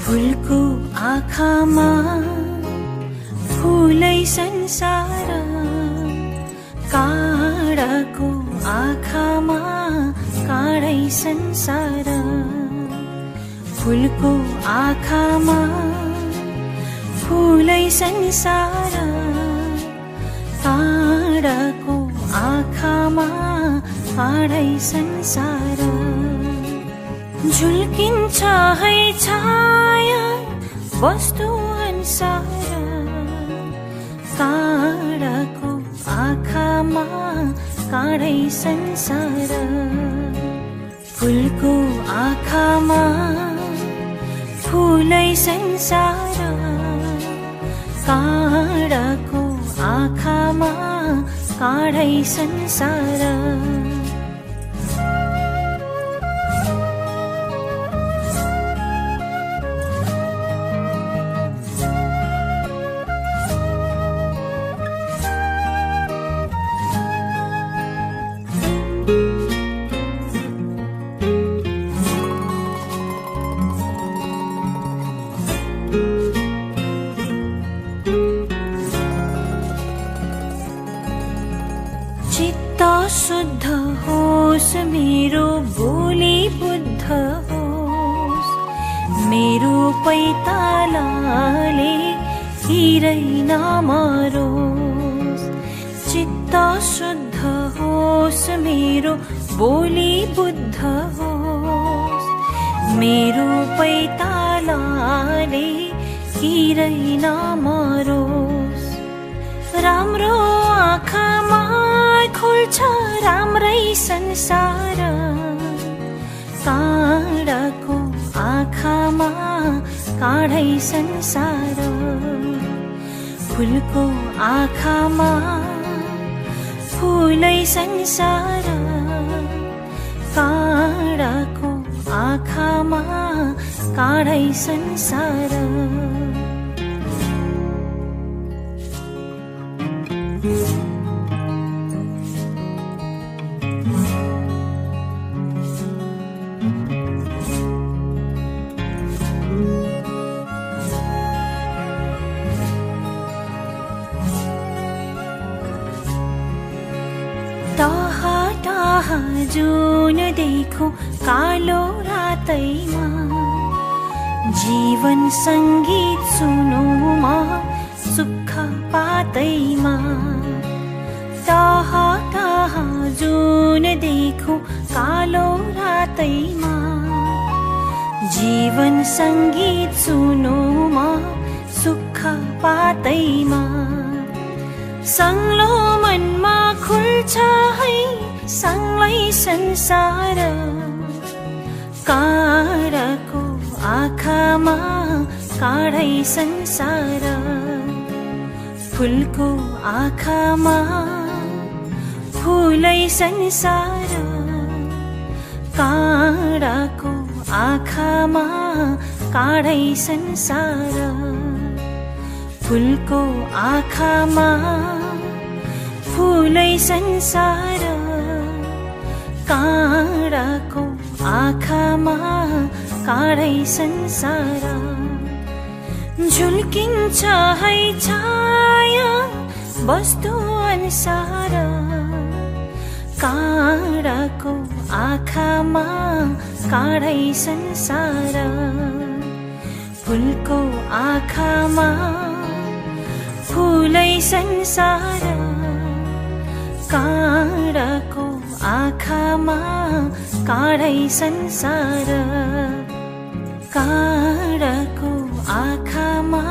फुलको आँखामा फुलै संसार, काँडाको आँखामा काँडै संसार। फुलको आँखामा फुलै संसार, काँडाको आँखामा काँडै संसार। झुल्किन्छ है छाया वस्तु अनुसार, काँडाको आँखामा काँडै संसार। फुलको आँखामा फुलै संसार, काँडाको आँखामा काँडै संसार। चित्त शुद्ध होस् मेरो बोली बुद्ध होस्, मेरो पैतालाले हिरै नमरोस्। चित्त शुद्ध होस् मेरो बोली बुद्ध होस्, मेरो पैतालाले हिरै नमरोस्। राम्रो आँखामा खुल्छ राम्रै संसार, काँडाको आँखामा काँडै संसार। फुलको आँखामा फुलै संसार, काँडाको आँखामा काँडै संसार। टाहा टाहा जुन देखो कालो रातैमा, जीवन संगीत सुनुमा सुख पातैमा। टाहा टाहा जुन देखो कालो रातैमा, जीवन संगीत सुनुमा सुख पातैमा। संगलो मनमा खुल्छ है सँगै संसार, काँडाको आँखामा काँडै संसार। फुलको आँखामा फुलै संसार, काँडाको आँखामा काँडै संसार। फुलको आँखामा फुलै संसार, काँडाको आँखामा काँडै संसार। झुल्किन्छ है छाया वस्तु अनुसार, काँडाको आँखामा काँडै संसार। फुलको आँखामा फुलै संसार, काँडाको आँखामा काँडै संसार। काँडाको आँखामा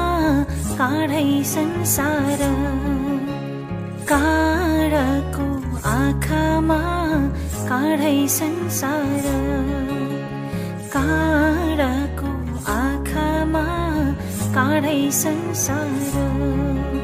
काँडै संसार, काँडाको आँखामा काँडै संसार। काँडाको आँखामा काढै संसार